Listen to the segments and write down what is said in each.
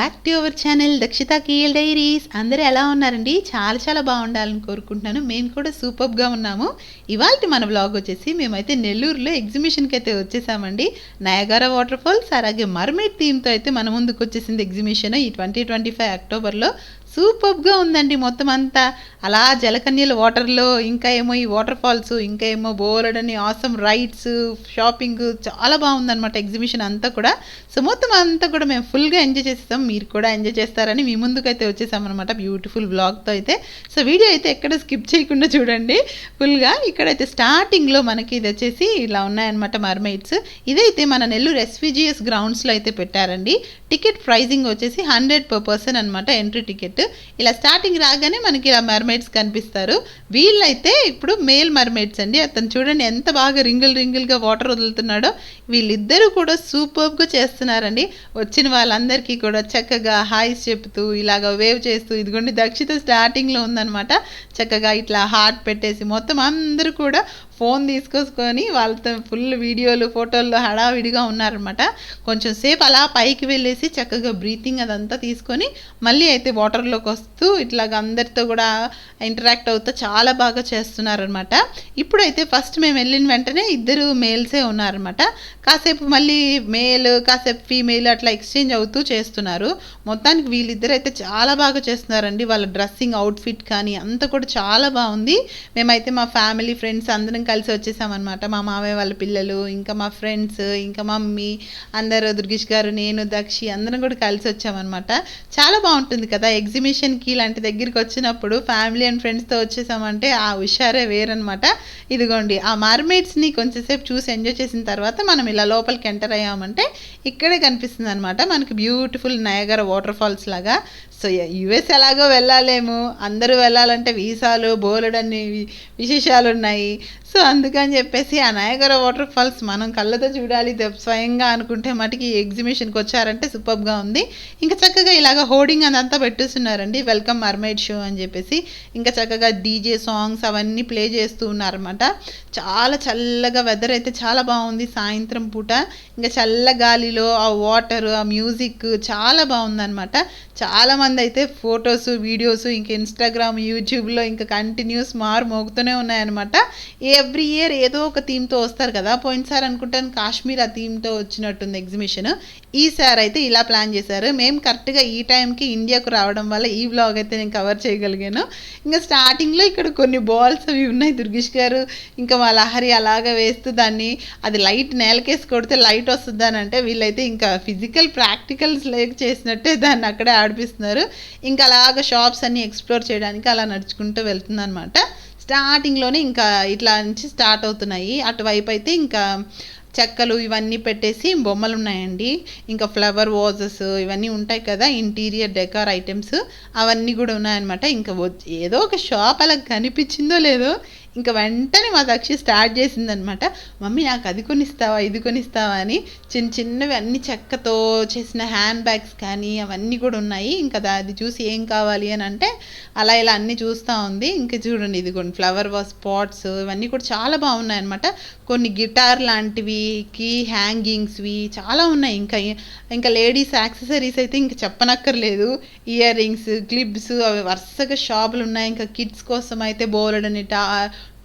Back to our channel Dakshitha KL diaries. అందరూ ఎలా ఉన్నారండి? చాలా చాలా బాగుండాలని కోరుకుంటున్నాను. మేము కూడా సూపర్గా ఉన్నాము. ఇవాళ మన వ్లాగ్ వచ్చేసి మేమైతే నెల్లూరులో ఎగ్జిబిషన్కి అయితే వచ్చేసామండి. నయాగరా వాటర్ ఫాల్స్ అలాగే మర్మేడ్ థీమ్తో అయితే మన ముందుకు వచ్చేసింది ఎగ్జిబిషన్ ఈ 2025 అక్టోబర్లో. సూపర్గా ఉందండి మొత్తం అంతా. అలా జలకన్యల వాటర్లో, ఇంకా ఏమో ఈ వాటర్ ఫాల్స్, ఇంకా ఏమో బోలెడని ఆసమ్ రైడ్స్, షాపింగ్, చాలా బాగుందన్నమాట ఎగ్జిబిషన్ అంతా కూడా. సో మొత్తం అంతా కూడా మేము ఫుల్గా ఎంజాయ్ చేసేసాం. మీరు కూడా ఎంజాయ్ చేస్తారని మీ ముందుకు అయితే వచ్చేసామన్నమాట బ్యూటిఫుల్ వ్లాగ్తో అయితే. సో వీడియో అయితే ఎక్కడ స్కిప్ చేయకుండా చూడండి ఫుల్గా. ఇక్కడైతే స్టార్టింగ్లో మనకి ఇది వచ్చేసి ఇలా ఉన్నాయన్నమాట మర్మైడ్స్. ఇదైతే మన నెల్లూరు SVGS గ్రౌండ్స్లో అయితే పెట్టారండి. టికెట్ ప్రైజింగ్ వచ్చేసి 100 per person అనమాట ఎంట్రీ టికెట్. ఇలా స్టార్టింగ్ రాగానే మనకి ఇలా మర్మైడ్స్ కనిపిస్తారు. వీళ్ళైతే ఇప్పుడు మేల్ మర్మైడ్స్ అండి. అతను చూడండి ఎంత బాగా రింగులుగా వాటర్ వదులుతున్నాడో. వీళ్ళిద్దరూ కూడా సూపర్గా చేస్తున్నారండి. వచ్చిన వాళ్ళందరికీ కూడా చక్కగా హాయ్స్ చెప్తూ ఇలాగ వేవ్ చేస్తూ, ఇదిగోండి దక్షిత స్టార్టింగ్లో ఉందన్నమాట. చక్కగా ఇట్లా హార్ట్ పెట్టేసి మొత్తం అందరూ కూడా ఫోన్ తీసుకొసుకొని వాళ్ళతో ఫుల్ వీడియోలు ఫోటోల్లో హడావిడిగా ఉన్నారనమాట. కొంచెం సేపు అలా పైకి వెళ్ళేసి చక్కగా బ్రీతింగ్ అదంతా తీసుకొని మళ్ళీ అయితే వాటర్లోకి వస్తూ ఇట్లాగ అందరితో కూడా ఇంటరాక్ట్ అవుతూ చాలా బాగా చేస్తున్నారనమాట. ఇప్పుడైతే ఫస్ట్ మేము వెళ్ళిన వెంటనే ఇద్దరు మేల్సే ఉన్నారనమాట. కాసేపు మళ్ళీ మేల్, కాసేపు ఫీమేల్ అట్లా ఎక్స్చేంజ్ అవుతూ చేస్తున్నారు. మొత్తానికి వీళ్ళిద్దరు అయితే చాలా బాగా చేస్తున్నారండి. వాళ్ళ డ్రెస్సింగ్ అవుట్ఫిట్ కానీ అంతా కూడా చాలా బాగుంది. మేమైతే మా ఫ్యామిలీ ఫ్రెండ్స్ అందరం కలిసి వచ్చేసామన్నమాట. మా మామయ్య వాళ్ళ పిల్లలు, ఇంకా మా ఫ్రెండ్స్, ఇంకా మమ్మీ, అందరూ దుర్గేష్ గారు, నేను, దక్షి అందరం కూడా కలిసి వచ్చామన్నమాట. చాలా బాగుంటుంది కదా ఎగ్జిబిషన్కి. ఇలాంటి దగ్గరికి వచ్చినప్పుడు ఫ్యామిలీ అండ్ ఫ్రెండ్స్తో వచ్చేసామంటే ఆ హుషారే వేరనమాట. ఇదిగోండి ఆ మర్మైడ్స్ని కొంచెంసేపు చూసి ఎంజాయ్ చేసిన తర్వాత మనం ఇలా లోపలికి ఎంటర్ అయ్యామంటే ఇక్కడే కనిపిస్తుంది అనమాట మనకి బ్యూటిఫుల్ నయాగరా వాటర్ ఫాల్స్ లాగా. సో US ఎలాగో వెళ్ళాలేము, అందరూ వెళ్ళాలంటే వీసాలు బోలెడన్ని విశేషాలు ఉన్నాయి. సో అందుకని చెప్పేసి ఆ నయాగరా వాటర్ ఫాల్స్ మనం కళ్ళతో చూడాలి స్వయంగా అనుకుంటే మటుకి ఈ ఎగ్జిబిషన్కి వచ్చారంటే సూపర్గా ఉంది. ఇంకా చక్కగా ఇలాగ హోర్డింగ్ అదంతా పెట్టేస్తున్నారండి, వెల్కమ్ మర్మైడ్ షో అని చెప్పేసి. ఇంకా చక్కగా DJ సాంగ్స్ అవన్నీ ప్లే చేస్తూ ఉన్నారన్నమాట. చాలా చల్లగా వెదర్ అయితే చాలా బాగుంది సాయంత్రం పూట. ఇంకా చల్ల గాలిలో ఆ వాటర్, ఆ మ్యూజిక్ చాలా బాగుందన్నమాట. చాలామంది అయితే ఫొటోస్, వీడియోస్, ఇంకా ఇన్స్టాగ్రామ్, యూట్యూబ్లో ఇంకా కంటిన్యూస్ మోగుతూనే ఉన్నాయన్నమాట. ఎవ్రీ ఇయర్ ఏదో ఒక థీమ్తో వస్తారు కదా. పోయినసారి అనుకుంటాను కాశ్మీర్ ఆ థీమ్తో వచ్చినట్టుంది ఎగ్జిబిషన్. ఈసారి అయితే ఇలా ప్లాన్ చేశారు. మేము కరెక్ట్గా ఈ టైంకి ఇండియాకు రావడం వల్ల ఈ వ్లాగ్ అయితే నేను కవర్ చేయగలిగాను. ఇంకా స్టార్టింగ్లో ఇక్కడ కొన్ని బాల్స్ అవి ఉన్నాయి. దుర్గేష్ గారు ఇంకా మా లహరి అలాగా వేస్తూ దాన్ని, అది లైట్ నేలకేసి కొడితే లైట్ వస్తుందని అంటే వీళ్ళైతే ఇంకా ఫిజికల్ ప్రాక్టికల్స్ లేక చేసినట్టే దాన్ని అక్కడే ఆడిపిస్తున్నారు. ఇంకా అలాగ షాప్స్ అన్నీ ఎక్స్ప్లోర్ చేయడానికి అలా నడుచుకుంటూ వెళ్తుందన్నమాట. స్టార్టింగ్లోనే ఇంకా ఇట్లా నుంచి స్టార్ట్ అవుతున్నాయి. అటువైపు అయితే ఇంకా చెక్కలు ఇవన్నీ పెట్టేసి బొమ్మలు ఉన్నాయండి. ఇంకా ఫ్లవర్ వాజెస్ ఇవన్నీ ఉంటాయి కదా, ఇంటీరియర్ డెకార్ ఐటమ్స్ అవన్నీ కూడా ఉన్నాయన్నమాట. ఇంకా ఏదో ఒక షాప్ అలా కనిపించిందో లేదో ఇంకా వెంటనే మా దక్షి స్టార్ట్ చేసిందనమాట. మమ్మీ నాకు అది కొనిస్తావా, ఇది కొనిస్తావా అని. చిన్నవి అన్ని చెక్కతో చేసిన హ్యాండ్ బ్యాగ్స్ కానీ అవన్నీ కూడా ఉన్నాయి. ఇంకా అది చూసి ఏం కావాలి అని అంటే అలా ఇలా అన్నీ చూస్తూ ఉంది. ఇంకా చూడండి ఇదిగోండి ఫ్లవర్ వాస్ పాట్స్ ఇవన్నీ కూడా చాలా బాగున్నాయి అనమాట. కొన్ని గిటార్ లాంటివి, కీ హ్యాంగింగ్స్వి చాలా ఉన్నాయి. ఇంకా లేడీస్ యాక్సెసరీస్ అయితే ఇంకా చెప్పనక్కర్లేదు. ఇయర్ రింగ్స్, క్లిప్స్ అవి వరుసగా షాపులు ఉన్నాయి. ఇంకా కిడ్స్ కోసం అయితే బోలెడని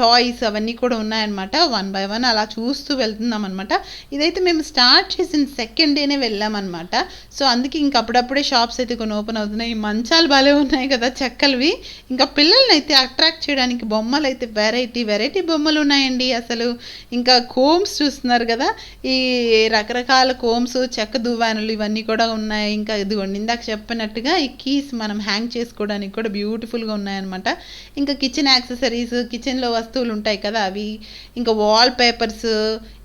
టాయ్స్ అవన్నీ కూడా ఉన్నాయన్నమాట. 1 by 1 అలా చూస్తూ వెళ్తున్నాం అనమాట. ఇదైతే మేము స్టార్ట్ చేసిన సెకండ్ డేనే వెళ్ళామన్నమాట. సో అందుకే ఇంక అప్పుడప్పుడే షాప్స్ అయితే కొన్ని ఓపెన్ అవుతున్నాయి. మంచాలు భలే ఉన్నాయి కదా చెక్కలవి. ఇంకా పిల్లల్ని అయితే అట్రాక్ట్ చేయడానికి బొమ్మలు అయితే వెరైటీ బొమ్మలు ఉన్నాయండి అసలు. ఇంకా కోమ్స్ చూస్తున్నారు కదా, ఈ రకరకాల కోమ్స్, చెక్క దువ్వానులు ఇవన్నీ కూడా ఉన్నాయి. ఇంకా ఇదిగోండి ఇందాక చెప్పినట్టుగా ఈ కీస్ మనం హ్యాంగ్ చేసుకోవడానికి కూడా బ్యూటిఫుల్గా ఉన్నాయన్నమాట. ఇంకా కిచెన్ యాక్సెసరీస్, కిచెన్లో వస్తువులు ఉంటాయి కదా అవి, ఇంకా వాల్ పేపర్స్,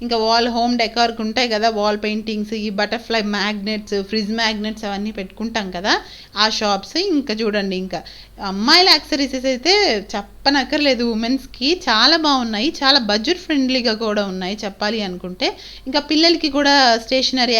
ఇంకా వాల్ హోమ్ డెకార్కి ఉంటాయి కదా వాల్ పెయింటింగ్స్, ఈ బటర్ఫ్లై మ్యాగ్నెట్స్, ఫ్రిడ్జ్ మ్యాగ్నెట్స్ అవన్నీ పెట్టుకుంటాం కదా ఆ షాప్స్. ఇంకా చూడండి ఇంకా అమ్మాయిల యాక్సెసరీస్ అయితే చెప్పనక్కర్లేదు. ఉమెన్స్కి చాలా బాగున్నాయి, చాలా బడ్జెట్ ఫ్రెండ్లీగా కూడా ఉన్నాయి చెప్పాలి అనుకుంటే. ఇంకా పిల్లలకి కూడా స్టేషనరీ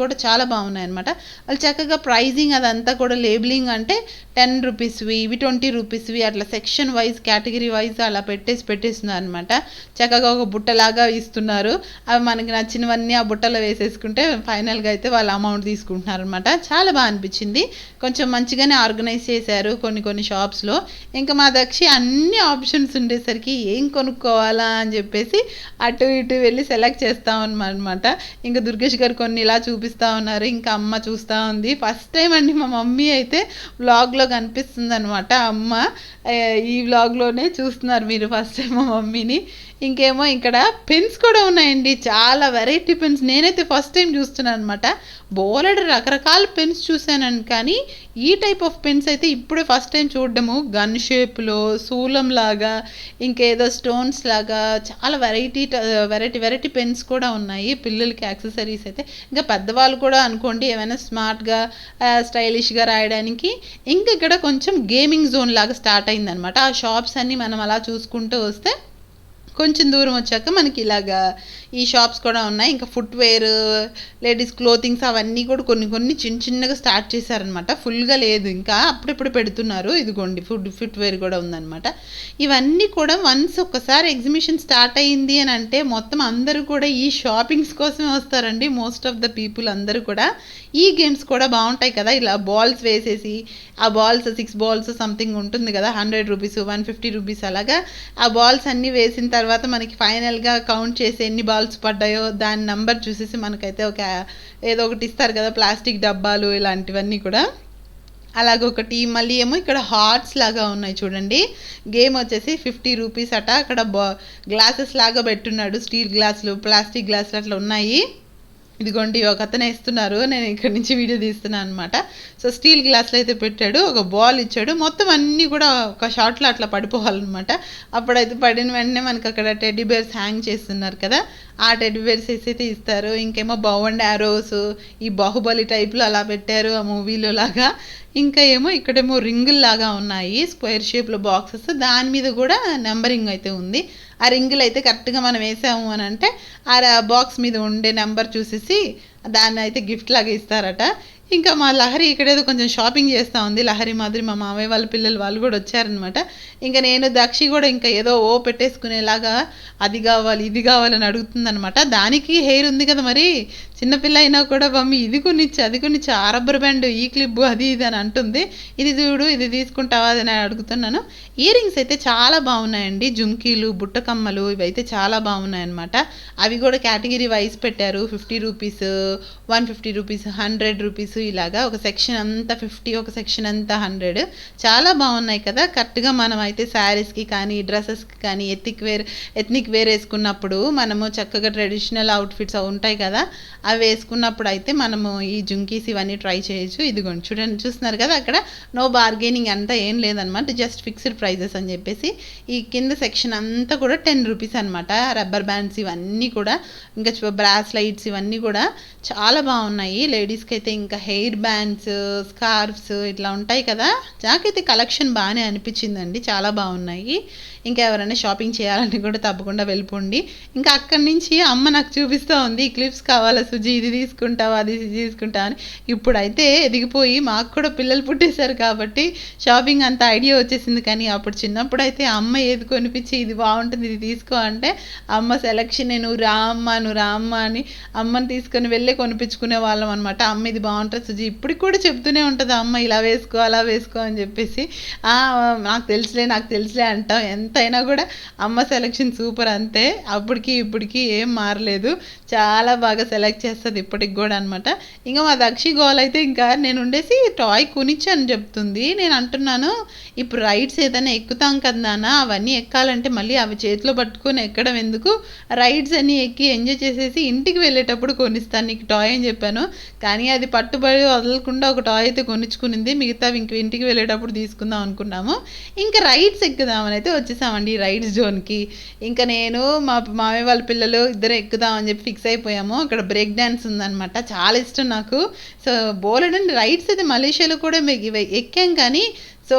కూడా చాలా బాగున్నాయి అనమాట. వాళ్ళు చక్కగా ప్రైజింగ్ అదంతా కూడా లేబులింగ్ అంటే 10 రూపీస్వి, ఇవి 20 రూపీస్వి అట్లా సెక్షన్ వైజ్ కేటగిరీ వైజ్ అలా పెట్టేస్తున్నారు అనమాట. చక్కగా ఒక బుట్టలాగా ఇస్తున్నారు. అవి మనకి నచ్చినవన్నీ ఆ బుట్టలో వేసేసుకుంటే ఫైనల్గా అయితే వాళ్ళు అమౌంట్ తీసుకుంటున్నారు అనమాట. చాలా బాగా అనిపించింది. కొంచెం మంచిగానే ఆర్గనైజ్ చేశారు కొన్ని షాప్స్లో. ఇంకా మా దక్షి అన్ని ఆప్షన్స్ ఉండేసరికి ఏం కొనుక్కోవాలా అని చెప్పేసి అటు ఇటు వెళ్ళి సెలెక్ట్ చేస్తా ఉన్నామన్నమాట. ఇంకా దుర్గేష్ గారు కొన్ని ఇలా చూపిస్తూ ఉన్నారు, ఇంకా అమ్మ చూస్తూ ఉంది. ఫస్ట్ టైం అండి మా మమ్మీ అయితే వ్లాగ్లో కనిపిస్తుంది అనమాట. అమ్మ ఈ వ్లాగ్లోనే చూస్తున్నారు మీరు ఫస్ట్ టైం మా మమ్మీని. ఇంకేమో ఇక్కడ పెన్స్ కూడా ఉన్నాయండి, చాలా వెరైటీ పెన్స్. నేనైతే ఫస్ట్ టైం చూస్తున్నాను అనమాట. బోలెడు రకరకాల పెన్స్ చూశాను, కానీ ఈ టైప్ ఆఫ్ పెన్స్ అయితే ఇప్పుడే ఫస్ట్ టైం చూడడము. గన్ షేప్లో, శూలం లాగా, ఇంకేదో స్టోన్స్ లాగా చాలా వెరైటీ పెన్స్ కూడా ఉన్నాయి. పిల్లలకి యాక్సెసరీస్ అయితే, ఇంకా పెద్దవాళ్ళు కూడా అనుకోండి ఏమైనా స్మార్ట్గా స్టైలిష్గా రాయడానికి. ఇంకా ఇక్కడ కొంచెం గేమింగ్ జోన్ లాగా స్టార్ట్ అయిందనమాట. ఆ షాప్స్ అన్నీ మనం అలా చూసుకుంటూ వస్తే కొంచెం దూరం వచ్చాక మనకి ఇలాగా ఈ షాప్స్ కూడా ఉన్నాయి. ఇంకా ఫుట్వేర్, లేడీస్ క్లోతింగ్స్ అవన్నీ కూడా కొన్ని చిన్నగా స్టార్ట్ చేశారనమాట. ఫుల్గా లేదు, ఇంకా అప్పుడప్పుడు పెడుతున్నారు. ఇదిగోండి ఫుట్వేర్ కూడా ఉందన్నమాట. ఇవన్నీ కూడా వన్స్ ఒక్కసారి ఎగ్జిబిషన్ స్టార్ట్ అయ్యింది అని అంటే మొత్తం అందరూ కూడా ఈ షాపింగ్స్ కోసమే వస్తారండి. మోస్ట్ ఆఫ్ ద పీపుల్ అందరూ కూడా. ఈ గేమ్స్ కూడా బాగుంటాయి కదా, ఇలా బాల్స్ వేసేసి ఆ బాల్స్ 6 బాల్స్ సంథింగ్ ఉంటుంది కదా, 100 రూపీస్ 150 రూపీస్ అలాగా ఆ బాల్స్ అన్నీ వేసిన తర్వాత మనకి ఫైనల్గా కౌంట్ చేసి ఎన్ని బాల్స్ పడ్డాయో దాని నెంబర్ చూసేసి మనకైతే ఏదో ఒకటి ఇస్తారు కదా, ప్లాస్టిక్ డబ్బాలు ఇలాంటివన్నీ కూడా. అలాగొకటి. మళ్ళీ ఏమో ఇక్కడ హార్ట్స్ లాగా ఉన్నాయి చూడండి. గేమ్ వచ్చేసి 50 రూపీస్ అట. అక్కడ గ్లాసెస్ లాగా పెట్టున్నాడు, స్టీల్ గ్లాసులు, ప్లాస్టిక్ గ్లాసులు అట్లా ఉన్నాయి. ఇదిగోండి ఒక అతనే ఇస్తున్నారు, నేను ఇక్కడ నుంచి వీడియో తీస్తున్నాను అనమాట. సో స్టీల్ గ్లాసులు అయితే పెట్టాడు, ఒక బాల్ ఇచ్చాడు. మొత్తం అన్నీ కూడా ఒక షాట్లో అట్లా పడిపోవాలన్నమాట. అప్పుడైతే పడిన వెంటనే మనకి అక్కడ టెడ్డీ బేర్స్ హ్యాంగ్ చేస్తున్నారు కదా, ఆ టెడ్డీ బేర్స్ అయితే ఇస్తారు. ఇంకేమో బౌ అండ్ ఆరోస్, ఈ బాహుబలి టైప్లో అలా పెట్టారు ఆ మూవీలో లాగా. ఇంకా ఏమో ఇక్కడేమో రింగులు లాగా ఉన్నాయి, స్క్వేర్ షేప్లో బాక్సెస్, దాని మీద కూడా నెంబరింగ్ అయితే ఉంది. ఆ రింగులు అయితే కరెక్ట్గా మనం వేసాము అని అంటే ఆ బాక్స్ మీద ఉండే నెంబర్ చూసేసి దాన్ని అయితే గిఫ్ట్ లాగా ఇస్తారట. ఇంకా మా లహరి ఇక్కడేదో కొంచెం షాపింగ్ చేస్తూ ఉంది. లహరి మాదిరి మా మామయ్య వాళ్ళ పిల్లలు వాళ్ళు కూడా వచ్చారనమాట. ఇంకా నేను దక్షి కూడా ఇంకా ఏదో పెట్టేసుకునేలాగా అది కావాలి ఇది కావాలని అడుగుతుందనమాట. దానికి హెయిర్ ఉంది కదా మరి, చిన్నపిల్ల అయినా కూడా మమ్మీ ఇది కొనిచ్చి అది కొనిచ్చి, ఆ రబ్బర్ బ్యాండ్, ఈ క్లిప్, అది ఇది అని అంటుంది. ఇది చూడు, ఇది తీసుకుంటావా అని అడుగుతున్నాను. ఇయర్ రింగ్స్ అయితే చాలా బాగున్నాయండి, జుంకీలు, బుట్టకమ్మలు ఇవైతే చాలా బాగున్నాయి అనమాట. అవి కూడా కేటగిరీ వైజ్ పెట్టారు. 50 రూపీస్, 150 రూపీస్, 100 రూపీస్ ఇలాగా. ఒక సెక్షన్ అంతా 50, ఒక సెక్షన్ అంతా 100. చాలా బాగున్నాయి కదా. కరెక్ట్గా మనం అయితే శారీస్కి కానీ డ్రెస్సెస్కి కానీ ఎథ్నిక్ వేర్ వేసుకున్నప్పుడు మనము చక్కగా ట్రెడిషనల్ అవుట్ఫిట్స్ ఉంటాయి కదా, అవి వేసుకున్నప్పుడు అయితే మనము ఈ జుంకీస్ ఇవన్నీ ట్రై చేయొచ్చు. ఇదిగోండి చూడండి, చూస్తున్నారు కదా, అక్కడ నో బార్గెనింగ్ అంతా ఏం లేదనమాట, జస్ట్ ఫిక్స్డ్ ప్రైజెస్ అని చెప్పేసి. ఈ కింద సెక్షన్ అంతా కూడా 10 రూపీస్ అనమాట. రబ్బర్ బ్యాండ్స్ ఇవన్నీ కూడా, ఇంకా బ్రాస్లైట్స్ ఇవన్నీ కూడా చాలా బాగున్నాయి. లేడీస్కి అయితే ఇంకా హెయిర్ బ్యాండ్స్, స్కార్ఫ్స్ ఇట్లా ఉంటాయి కదా. నాకైతే కలెక్షన్ బాగానే అనిపించిందండి, చాలా బాగున్నాయి. ఇంకా ఎవరైనా షాపింగ్ చేయాలని కూడా తప్పకుండా వెళ్ళిపోండి. ఇంకా అక్కడి నుంచి అమ్మ నాకు చూపిస్తూ ఉంది, క్లిప్స్ కావాలా సుజీ, ఇది తీసుకుంటావా అది తీసుకుంటావా అని. ఇప్పుడైతే ఎదిగిపోయి మాకు కూడా పిల్లలు పుట్టేశారు కాబట్టి షాపింగ్ అంత ఐడియా వచ్చేసింది. కానీ అప్పుడు చిన్నప్పుడు అయితే అమ్మ ఏది కొనిపించి ఇది బాగుంటుంది ఇది తీసుకో అంటే అమ్మ సెలక్షన్, నువ్వు రామ్మ అని అమ్మని తీసుకొని వెళ్ళే కొనిపించుకునే వాళ్ళం అనమాట. అమ్మ ఇది బాగుంటుంది సుజీ, ఇప్పటికి కూడా చెప్తూనే ఉంటుంది అమ్మ, ఇలా వేసుకో అలా వేసుకో అని చెప్పేసి. నాకు తెలుసులే అంటాం. ఎంతైనా కూడా అమ్మ సెలెక్షన్ సూపర్ అంతే. అప్పటికి ఇప్పటికి ఏం మారలేదు, చాలా బాగా సెలెక్ట్ చేస్తుంది ఇప్పటికి కూడా అనమాట. ఇంకా మా దక్షి గోల్ అయితే ఇంకా నేను ఉండేసి టాయ్ కొనిచ్చాను చెప్తుంది. నేను అంటున్నాను ఇప్పుడు రైడ్స్ ఏదైనా ఎక్కుతాం కదా, అవన్నీ ఎక్కాలంటే మళ్ళీ అవి చేతిలో పట్టుకొని ఎక్కడం ఎందుకు, రైడ్స్ అన్నీ ఎక్కి ఎంజాయ్ చేసేసి ఇంటికి వెళ్ళేటప్పుడు కొనిస్తాను నీకు టాయ్ అని చెప్పాను. కానీ అది పట్టుబడి వదలకుండా ఒక టాయ్ అయితే కొనిచ్చుకునింది, మిగతా ఇంటికి వెళ్ళేటప్పుడు తీసుకుందాం అనుకున్నాము. ఇంకా రైడ్స్ ఎక్కుదామని అయితే వచ్చేసామండి రైడ్స్ జోన్కి. ఇంకా నేను మా మామయ్య వాళ్ళ పిల్లలు ఇద్దరు ఎక్కుదామని చెప్పి ఫిక్స్ అయిపోయాము. అక్కడ బ్రేక్ డ్యాన్స్ ఉందనమాట, చాలా ఇష్టం నాకు. సో బోలెడండి రైడ్స్ అయితే మలేషియాలో కూడా ఎక్కాం. కానీ సో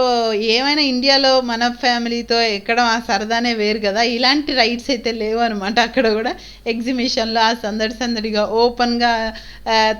ఏమైనా ఇండియాలో మన ఫ్యామిలీతో ఎక్కడం ఆ సరదానే వేరు కదా, ఇలాంటి రైడ్స్ అయితే లేవు అనమాట. అక్కడ కూడా ఎగ్జిబిషన్లో ఆ సందడిగా ఓపెన్గా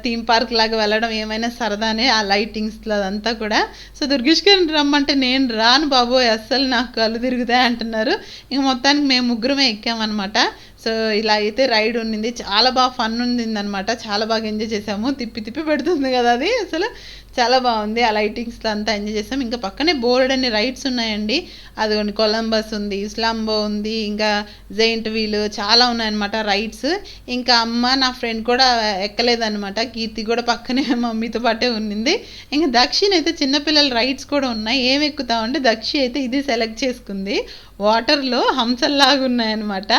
థీమ్ పార్క్ లాగా వెళ్ళడం ఏమైనా సరదానే, ఆ లైటింగ్స్లో అదంతా కూడా. సో దుర్గేష్ గారిని రమ్మంటే నేను రాను బాబోయ్, అస్సలు నాకు కళ్ళు తిరుగుతాయి అంటున్నారు. ఇంక మొత్తానికి మేము ముగ్గురమే ఎక్కామన్నమాట. సో ఇలా అయితే రైడ్ ఉన్నింది, చాలా బాగా ఫన్ ఉండింది అనమాట, చాలా బాగా ఎంజాయ్ చేసాము. తిప్పి తిప్పి పెడుతుంది కదా అది, అసలు చాలా బాగుంది. ఆ లైటింగ్స్లో అంతా ఎంజాయ్ చేసాం. ఇంకా పక్కనే బోర్డ్ అన్ని రైడ్స్ ఉన్నాయండి. అదిగోండి కొలంబస్ ఉంది, ఇస్లాంబో ఉంది, ఇంకా జైంట్ వీల్ చాలా ఉన్నాయన్నమాట రైడ్స్. ఇంకా అమ్మ నా ఫ్రెండ్ కూడా ఎక్కలేదన్నమాట, కీర్తి కూడా పక్కనే మమ్మీతో పాటే ఉన్నింది. ఇంకా దక్షిణ్ అయితే చిన్నపిల్లల రైడ్స్ కూడా ఉన్నాయి. ఏం ఎక్కుతామంటే దక్షి అయితే ఇది సెలెక్ట్ చేసుకుంది. వాటర్లో హంసల్లాగా ఉన్నాయన్నమాట,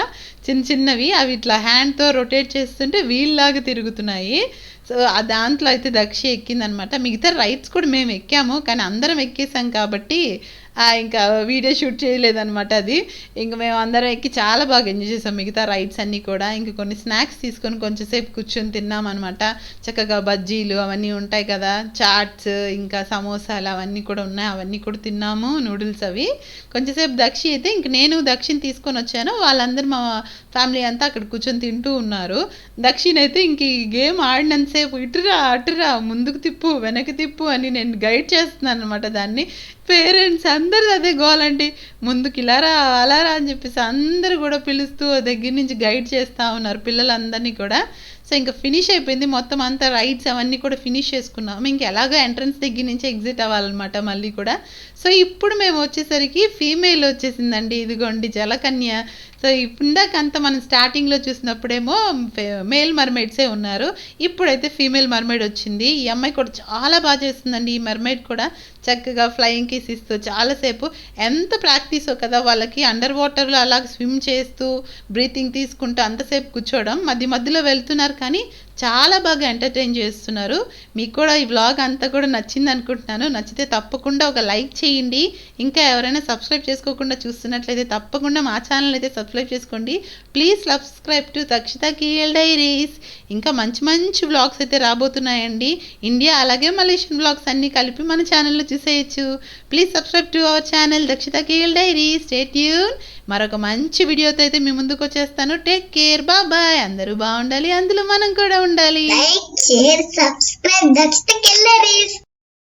చిన్న చిన్నవి. అవి ఇట్లా హ్యాండ్తో రొటేట్ చేస్తుంటే వీల్లాగా తిరుగుతున్నాయి. సో దాంట్లో అయితే దక్షి ఎక్కిందనమాట. మిగతా రైడ్స్ కూడా మేము ఎక్కాము, కానీ అందరం ఎక్కేసాం కాబట్టి ఇంకా వీడియో షూట్ చేయలేదన్నమాట అది. ఇంకా మేము అందరం ఎక్కి చాలా బాగా ఎంజాయ్ చేసాం మిగతా రైడ్స్ అన్నీ కూడా. ఇంకా కొన్ని స్నాక్స్ తీసుకొని కొంచెంసేపు కూర్చొని తిన్నామన్నమాట. చక్కగా బజ్జీలు అవన్నీ ఉంటాయి కదా, చాట్స్, ఇంకా సమోసాలు అవన్నీ కూడా ఉన్నాయి, అవన్నీ కూడా తిన్నాము, నూడిల్స్ అవి. కొంచెంసేపు దక్షి అయితే ఇంక నేను దక్షిణ్ తీసుకొని వచ్చాను, వాళ్ళందరూ మా ఫ్యామిలీ అంతా అక్కడ కూర్చొని తింటూ ఉన్నారు. దక్షిణ్ అయితే ఇంక ఈ గేమ్ ఆడినంతసేపు ఇటురా అటురా, ముందుకు తిప్పు వెనక్కి తిప్పు అని నేను గైడ్ చేస్తున్నాను అనమాట దాన్ని. పేరెంట్స్ అందరు అదే గోలండి, ముందుకు ఇలారా అలారా అని చెప్పేసి అందరూ కూడా పిలుస్తూ దగ్గర నుంచి గైడ్ చేస్తూ ఉన్నారు పిల్లలందరినీ కూడా. సో ఇంకా ఫినిష్ అయిపోయింది మొత్తం అంతా, రైడ్స్ అవన్నీ కూడా ఫినిష్ చేసుకున్నాము. ఇంక ఎలాగో ఎంట్రన్స్ దగ్గర నుంచి ఎగ్జిట్ అవ్వాలన్నమాట మళ్ళీ కూడా. సో ఇప్పుడు మేము వచ్చేసరికి ఫీమేల్ వచ్చేసిందండి, ఇదిగోండి జలకన్య. సో ఇందాకంతా మనం స్టార్టింగ్లో చూసినప్పుడేమో మేల్ మర్మైడ్సే ఉన్నారు, ఇప్పుడైతే ఫీమేల్ మర్మైడ్ వచ్చింది. ఈ అమ్మాయి కూడా చాలా బాగా చేస్తుందండి, ఈ మర్మైడ్ కూడా చక్కగా ఫ్లయింగ్ కిస్ ఇస్తూ చాలాసేపు. ఎంత ప్రాక్టీసో కదా వాళ్ళకి, అండర్ వాటర్లో అలా స్విమ్ చేస్తూ బ్రీతింగ్ తీసుకుంటూ అంతసేపు కూర్చోవడం. మధ్య మధ్యలో వెళ్తున్నారు కానీ చాలా బాగా ఎంటర్టైన్ చేస్తున్నారు. మీకు కూడా ఈ వ్లాగ్ అంతా కూడా నచ్చింది అనుకుంటున్నాను. నచ్చితే తప్పకుండా ఒక లైక్ చేయండి. ఇంకా ఎవరైనా సబ్స్క్రైబ్ చేసుకోకుండా చూస్తున్నట్లయితే తప్పకుండా మా ఛానల్ అయితే సబ్స్క్రైబ్ చేసుకోండి. Please subscribe to Dakshitha KL diaries. ఇంకా మంచి మంచి వ్లాగ్స్ అయితే రాబోతున్నాయండి, ఇండియా అలాగే మలేషియన్ వ్లాగ్స్ అన్నీ కలిపి మన ఛానల్లో చూసేయచ్చు. Please subscribe to our channel Dakshitha KL diaries. Stay tune, మరొక మంచి వీడియోతో అయితే మీ ముందుకు వచ్చేస్తాను. Take care, bye. అందరూ బాగుండాలి, అందులో మనం కూడా ఉండాలి. Like, share, subscribe Dakshitha KL diaries.